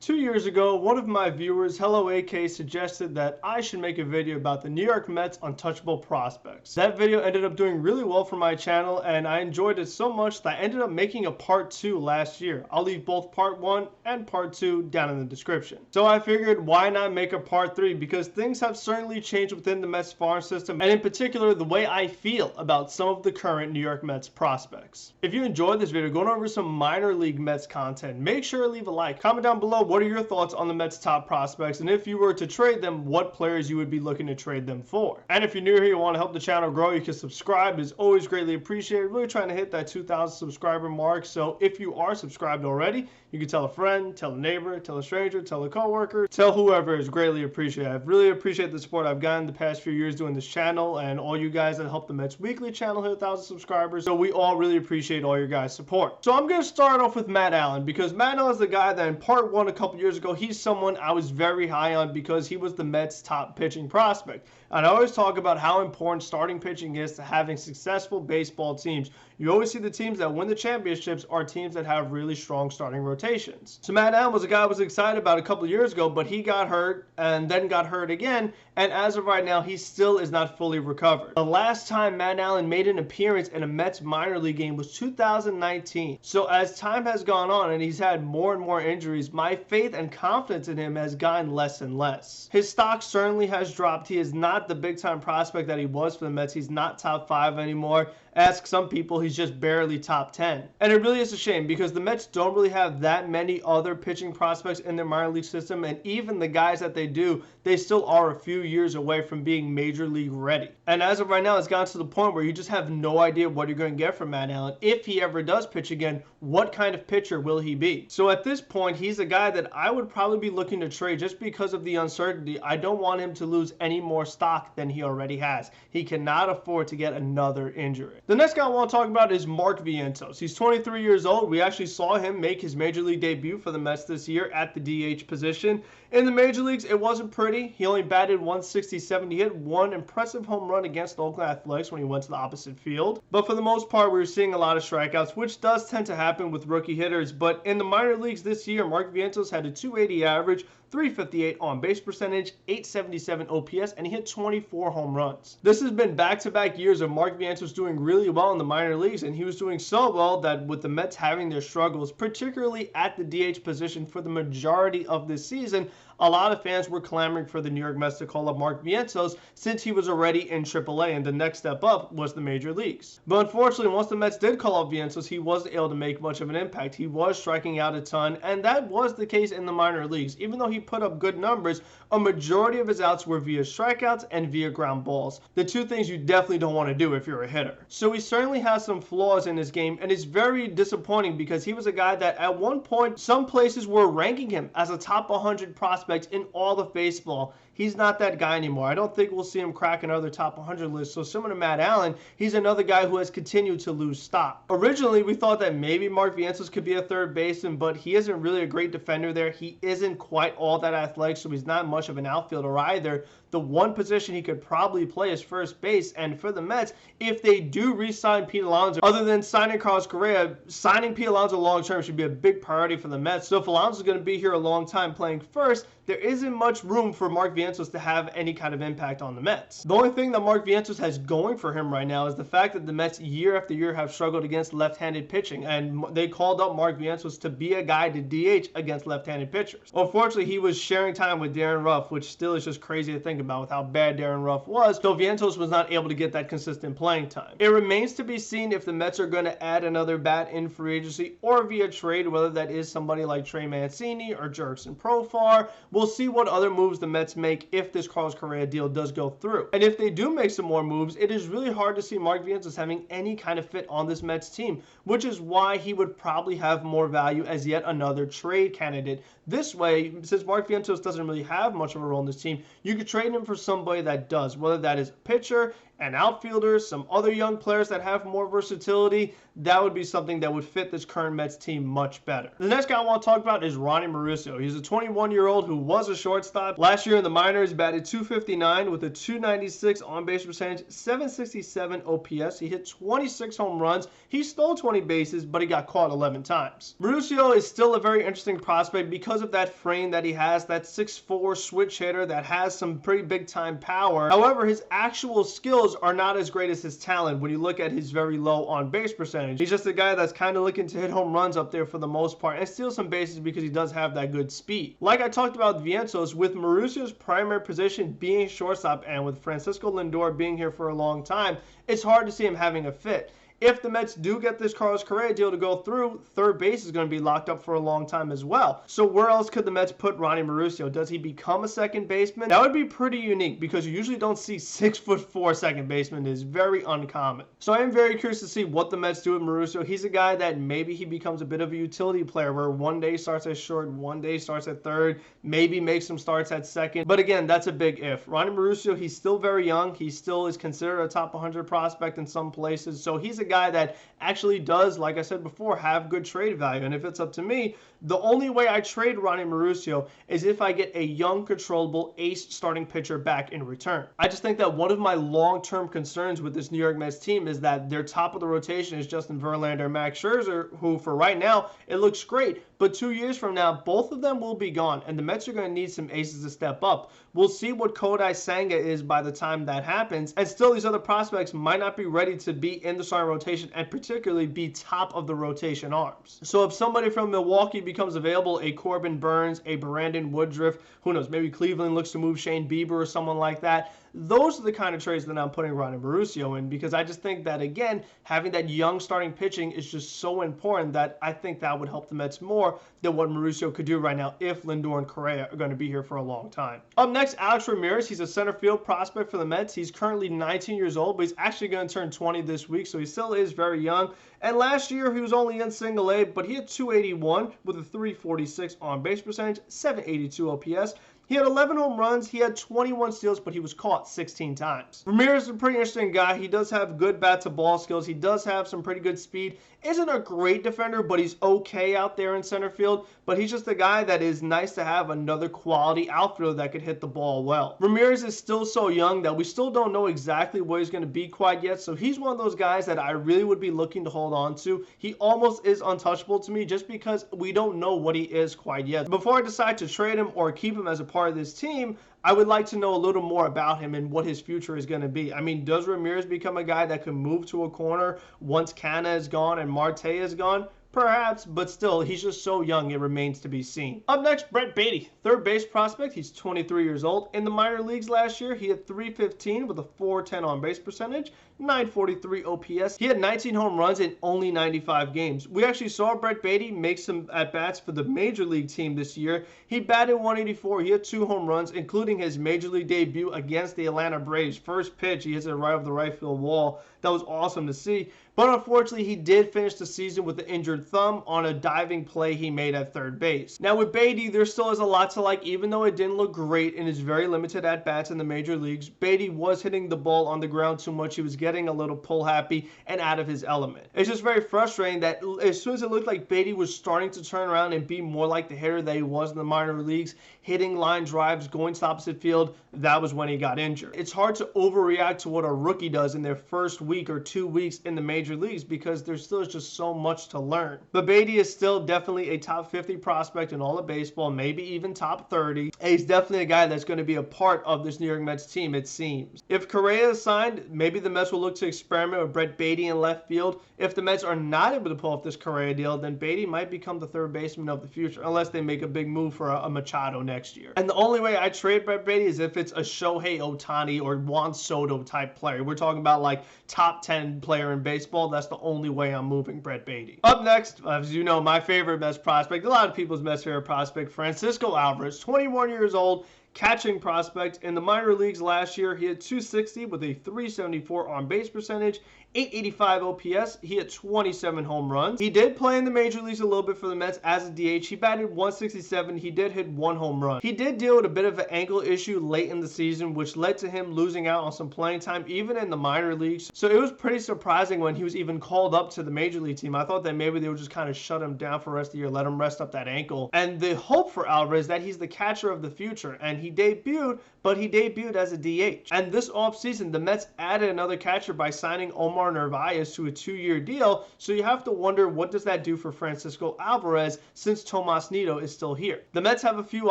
2 years ago, one of my viewers, Hello AK, suggested that I should make a video about the New York Mets untouchable prospects. That video ended up doing really well for my channel, and I enjoyed it so much that I ended up making a part 2 last year. I'll leave both part 1 and part 2 down in the description. So I figured, why not make a part 3, because things have certainly changed within the Mets farm system, and in particular the way I feel about some of the current New York Mets prospects. If you enjoyed this video going over some minor league Mets content, make sure to leave a like. Comment down below what are your thoughts on the Mets top prospects, and if you were to trade them, what players you would be looking to trade them for. And if you're new here, you want to help the channel grow, you can subscribe. It's always greatly appreciated. Really trying to hit that 2,000 subscriber mark. So if you are subscribed already, you can tell a friend, tell a neighbor, tell a stranger, tell a coworker, tell whoever. Is greatly appreciated. I really appreciate the support I've gotten the past few years doing this channel, and all you guys that help the Mets Weekly channel hit 1,000 subscribers. So we all really appreciate all your guys' support. So I'm going to start off with Matt Allan, because Matt Allan is the guy that in part 1 a couple years ago, he's someone I was very high on because he was the Mets' top pitching prospect. And I always talk about how important starting pitching is to having successful baseball teams. You always see the teams that win the championships are teams that have really strong starting rotations. So Matt Allan was a guy I was excited about a couple of years ago, but he got hurt and then got hurt again. And as of right now, he still is not fully recovered. The last time Matt Allan made an appearance in a Mets minor league game was 2019. So as time has gone on and he's had more and more injuries, my faith and confidence in him has gotten less and less. His stock certainly has dropped. He is not the big time prospect that he was for the Mets. He's not top 5 anymore. Ask some people, he's just barely top 10. And it really is a shame because the Mets don't really have that many other pitching prospects in their minor league system, and even the guys that they do, they still are a few years away from being major league ready. And as of right now, it's gotten to the point where you just have no idea what you're going to get from Matt Allan. If he ever does pitch again, what kind of pitcher will he be? So at this point, he's a guy that I would probably be looking to trade just because of the uncertainty. I don't want him to lose any more stock than he already has. He cannot afford to get another injury. The next guy I want to talk about is Mark Vientos. He's 23 years old. We actually saw him make his major league debut for the Mets this year at the DH position. In the major leagues, it wasn't pretty. He only batted 167. He hit one impressive home run against Oakland Athletics when he went to the opposite field. But for the most part, we were seeing a lot of strikeouts, which does tend to happen with rookie hitters. But in the minor leagues this year, Mark Vientos had a 280 average, 358 on base percentage, 877 OPS, and he hit 24 home runs. This has been back-to-back years of Mark Vientos doing really well in the minor leagues, and he was doing so well that with the Mets having their struggles, particularly at the DH position for the majority of this season, a lot of fans were clamoring for the New York Mets to call up Mark Vientos since he was already in AAA, and the next step up was the major leagues. But unfortunately, once the Mets did call up Vientos, he wasn't able to make much of an impact. He was striking out a ton, and that was the case in the minor leagues. Even though he put up good numbers, a majority of his outs were via strikeouts and via ground balls. The two things you definitely don't want to do if you're a hitter. So he certainly has some flaws in his game, and it's very disappointing because he was a guy that at one point, some places were ranking him as a top 100 prospect in all of baseball. He's not that guy anymore. I don't think we'll see him crack another top 100 list. So similar to Matt Allan, he's another guy who has continued to lose stock. Originally, we thought that maybe Mark Vientos could be a third baseman, but he isn't really a great defender there. He isn't quite all that athletic, so he's not much of an outfielder either. The one position he could probably play is first base, and for the Mets, if they do re-sign Pete Alonso, other than signing Carlos Correa, signing Pete Alonso long-term should be a big priority for the Mets. So if Alonso is going to be here a long time playing first, there isn't much room for Mark Vientos to have any kind of impact on the Mets. The only thing that Mark Vientos has going for him right now is the fact that the Mets year after year have struggled against left-handed pitching, and they called up Mark Vientos to be a guy to DH against left-handed pitchers. Unfortunately, he was sharing time with Darren Ruff, which still is just crazy to think about with how bad Darren Ruff was, so Vientos was not able to get that consistent playing time. It remains to be seen if the Mets are going to add another bat in free agency or via trade, whether that is somebody like Trey Mancini or Jurickson Profar. We'll see what other moves the Mets make if this Carlos Correa deal does go through. And if they do make some more moves, it is really hard to see Mark Vientos having any kind of fit on this Mets team, which is why he would probably have more value as yet another trade candidate. This way, since Mark Vientos doesn't really have much of a role in this team, you could trade him for somebody that does, whether that is a pitcher, an outfielder, some other young players that have more versatility. that would be something that would fit this current Mets team much better. The next guy I want to talk about is Ronnie Mauricio. He's a 21-year-old who was a shortstop. Last year in the minors, batted .259 with a .296 on-base percentage, .767 OPS. He hit 26 home runs. He stole 20 bases, but he got caught 11 times. Mauricio is still a very interesting prospect because of that frame that he has, that 6'4" switch hitter that has some pretty big-time power. However, his actual skills are not as great as his talent when you look at his very low on-base percentage. He's just a guy that's kind of looking to hit home runs up there for the most part and steal some bases because he does have that good speed. Like I talked about Vientos, with Mauricio's primary position being shortstop and with Francisco Lindor being here for a long time, it's hard to see him having a fit. If the Mets do get this Carlos Correa deal to go through, third base is going to be locked up for a long time as well. So where else could the Mets put Ronnie Mauricio? Does he become a second baseman? That would be pretty unique because you usually don't see 6'4" second baseman. It is very uncommon. So I am very curious to see what the Mets do with Mauricio. He's a guy that maybe he becomes a bit of a utility player where one day starts at short, one day starts at third, maybe makes some starts at second. But again, that's a big if. Ronnie Mauricio, he's still very young. He still is considered a top 100 prospect in some places. So he's a guy that actually does, like I said before, have good trade value. And if it's up to me, the only way I trade Ronnie Mauricio is if I get a young, controllable ace starting pitcher back in return. I just think that one of my long-term concerns with this New York Mets team is that their top of the rotation is Justin Verlander and Max Scherzer, who for right now, it looks great. But 2 years from now, both of them will be gone, and the Mets are going to need some aces to step up. We'll see what Kodai Senga is by the time that happens, and still these other prospects might not be ready to be in the starting rotation and particularly be top of the rotation arms. So if somebody from Milwaukee becomes available, a Corbin Burnes, a Brandon Woodruff, who knows, maybe Cleveland looks to move Shane Bieber or someone like that, those are the kind of trades that I'm putting Ronnie Mauricio in because I just think that, again, having that young starting pitching is just so important that I think that would help the Mets more than what Mauricio could do right now if Lindor and Correa are going to be here for a long time. Up next, Alex Ramirez. He's a center field prospect for the Mets. He's currently 19 years old, but he's actually going to turn 20 this week, so he still is very young. And last year, he was only in single A, but he had .281 with a .346 on-base percentage, .782 OPS. He had 11 home runs, he had 21 steals, but he was caught 16 times. Ramirez is a pretty interesting guy. He does have good bat-to-ball skills. He does have some pretty good speed. Isn't a great defender, but he's okay out there in center field. But he's just a guy that is nice to have another quality outfielder that could hit the ball well. Ramirez is still so young that we still don't know exactly what he's going to be quite yet. So he's one of those guys that I really would be looking to hold on to. He almost is untouchable to me just because we don't know what he is quite yet. Before I decide to trade him or keep him as a part of this team, I would like to know a little more about him and what his future is going to be. I mean, does Ramirez become a guy that can move to a corner once Canna is gone and Marte is gone? Perhaps, but still, he's just so young, it remains to be seen. Up next, Brett Baty, third base prospect. He's 23 years old. In the minor leagues last year, he had .315 with a .410 on-base percentage, .943 OPS. He had 19 home runs in only 95 games. We actually saw Brett Baty make some at-bats for the major league team this year. He batted .184. He had 2 home runs, including his major league debut against the Atlanta Braves. First pitch, he hits it right over the right field wall. That was awesome to see. But unfortunately, he did finish the season with an injured thumb on a diving play he made at third base. Now with Baty, there still is a lot to like, even though it didn't look great in his very limited at-bats in the major leagues. Baty was hitting the ball on the ground too much. He was getting a little pull happy and out of his element. It's just very frustrating that as soon as it looked like Baty was starting to turn around and be more like the hitter that he was in the minor leagues, hitting line drives, going to the opposite field, that was when he got injured. It's hard to overreact to what a rookie does in their first week or 2 weeks in the major leagues because there still is just so much to learn. But Baty is still definitely a top 50 prospect in all of baseball, maybe even top 30. And he's definitely a guy that's going to be a part of this New York Mets team, it seems. If Correa is signed, maybe the Mets will look to experiment with Brett Baty in left field. If the Mets are not able to pull off this Correa deal, then Baty might become the third baseman of the future, unless they make a big move for a Machado next year. And the only way I trade Brett Baty is if it's a Shohei Ohtani or Juan Soto type player. We're talking about like top 10 player in baseball. That's the only way I'm moving Brett Baty. Up next, as you know, my favorite Mets prospect, a lot of people's Mets favorite prospect, Francisco Alvarez, 21 years old. catching prospect. In the minor leagues last year, he had 260 with a 374 on base percentage, 885 OPS. He had 27 home runs. He did play in the major leagues a little bit for the Mets as a DH. He batted 167. He did hit 1 home run. He did deal with a bit of an ankle issue late in the season, which led to him losing out on some playing time even in the minor leagues. So it was pretty surprising when he was even called up to the major league team. I thought that maybe they would just kind of shut him down for the rest of the year, let him rest up that ankle. And the hope for Alvarez that he's the catcher of the future. And he debuted, but he debuted as a DH. And this offseason, the Mets added another catcher by signing Omar Narvaez to a 2-year deal. So you have to wonder, what does that do for Francisco Alvarez since Tomas Nido is still here? The Mets have a few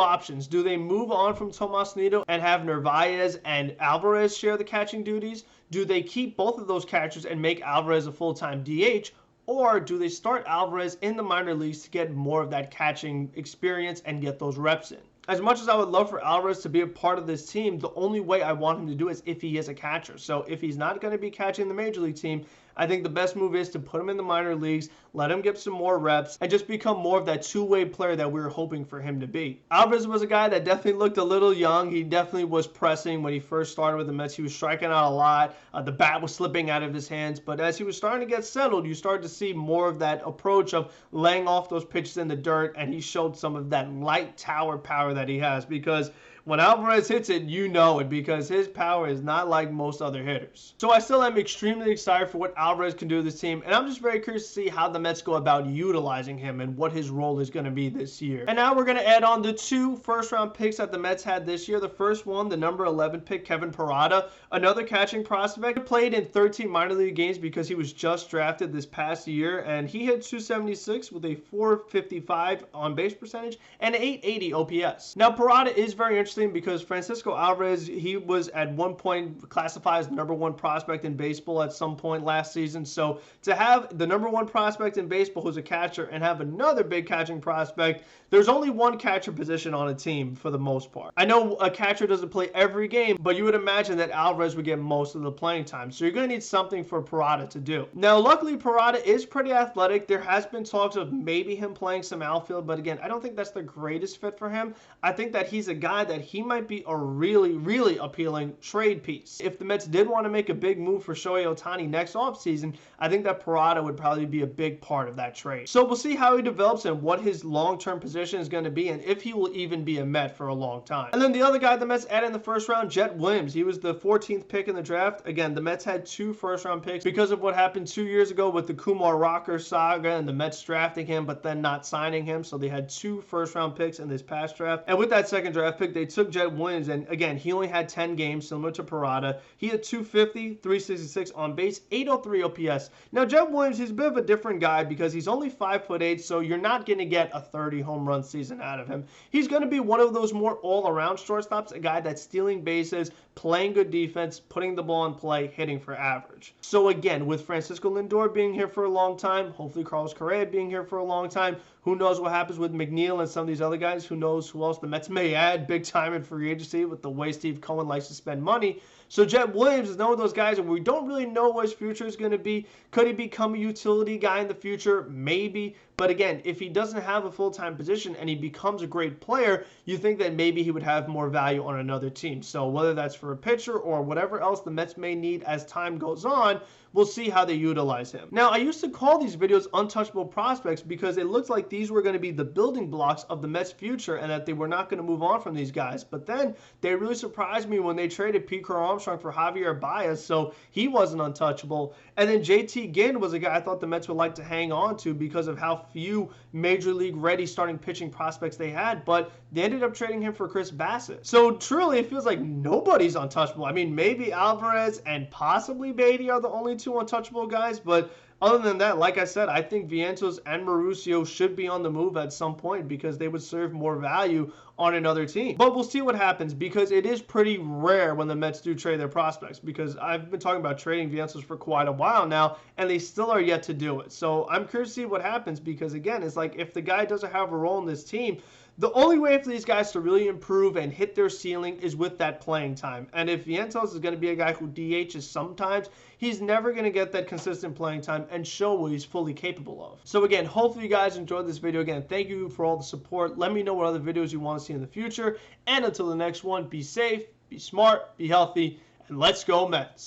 options. Do they move on from Tomas Nido and have Narvaez and Alvarez share the catching duties? Do they keep both of those catchers and make Alvarez a full-time DH? Or do they start Alvarez in the minor leagues to get more of that catching experience and get those reps in? As much as I would love for Alvarez to be a part of this team, the only way I want him to do is if he is a catcher. So if he's not going to be catching the major league team, I think the best move is to put him in the minor leagues, let him get some more reps, and just become more of that two-way player that we were hoping for him to be. Alvarez was a guy that definitely looked a little young. He definitely was pressing when he first started with the Mets. He was striking out a lot. The bat was slipping out of his hands. But as he was starting to get settled, you started to see more of that approach of laying off those pitches in the dirt, and he showed some of that light tower power that he has, because when Alvarez hits it, you know it, because his power is not like most other hitters. So I still am extremely excited for what Alvarez can do to this team, and I'm just very curious to see how the Mets go about utilizing him and what his role is going to be this year. And now we're going to add on the 2 first-round picks that the Mets had this year. The first one, the number 11 pick, Kevin Parada, another catching prospect. He played in 13 minor league games because he was just drafted this past year, and he hit 276 with a 455 on base percentage and 880 OPS. Now, Parada is very interesting because Francisco Alvarez, he was at one point classified as the number 1 prospect in baseball at some point last season. So to have the number 1 prospect in baseball who's a catcher and have another big catching prospect, there's only one catcher position on a team for the most part. I know a catcher doesn't play every game, but you would imagine that Alvarez would get most of the playing time. So you're going to need something for Parada to do. Now, luckily, Parada is pretty athletic. There has been talks of maybe him playing some outfield, but again, I don't think that's the greatest fit for him. I think that he's a guy that he might be a really appealing trade piece. If the Mets did want to make a big move for Shohei Ohtani next offseason, I think that Parada would probably be a big part of that trade. So we'll see how he develops and what his long-term position is going to be, and if he will even be a Met for a long time. And then the other guy the Mets added in the first round, Jet Williams. He was the 14th pick in the draft. Again, the Mets had 2 first-round picks because of what happened 2 years ago with the Kumar Rocker saga and the Mets drafting him but then not signing him. So they had 2 first-round picks in this past draft. And with that second draft pick, they took Jet Williams, and again, he only had 10 games, similar to Parada. He had 250, 366 on base, 803 OPS. Now, Jet Williams, he's a bit of a different guy because he's only 5'8", so you're not going to get a 30 home run season out of him. He's going to be one of those more all-around shortstops, a guy that's stealing bases, playing good defense, putting the ball in play, hitting for average. So again, with Francisco Lindor being here for a long time, hopefully Carlos Correa being here for a long time, who knows what happens with McNeil and some of these other guys? Who knows who else the Mets may add big time in free agency with the way Steve Cohen likes to spend money. So Jet Williams is one of those guys and we don't really know what his future is going to be. Could he become a utility guy in the future? Maybe. But again, if he doesn't have a full-time position and he becomes a great player, you think that maybe he would have more value on another team. So whether that's for a pitcher or whatever else the Mets may need as time goes on, we'll see how they utilize him. Now, I used to call these videos untouchable prospects because it looked like these were going to be the building blocks of the Mets' future and that they were not going to move on from these guys. But then they really surprised me when they traded Pete Crow Armstrong for Javier Baez, so he wasn't untouchable. And then JT Ginn was a guy I thought the Mets would like to hang on to because of how few major league ready starting pitching prospects they had, but they ended up trading him for Chris Bassett. So truly, it feels like nobody's untouchable. I mean, maybe Alvarez and possibly Beatty are the only 2 untouchable guys, but other than that, like I said, I think Vientos and Mauricio should be on the move at some point because they would serve more value on another team. But we'll see what happens because it is pretty rare when the Mets do trade their prospects, because I've been talking about trading Vientos for quite a while now and they still are yet to do it. So I'm curious to see what happens because, again, it's like if the guy doesn't have a role in this team, The only way for these guys to really improve and hit their ceiling is with that playing time. And if Vientos is going to be a guy who DHs sometimes, he's never going to get that consistent playing time and show what he's fully capable of. So again, hopefully you guys enjoyed this video. Again, thank you for all the support. Let me know what other videos you want to see in the future. And until the next one, be safe, be smart, be healthy, and let's go Mets.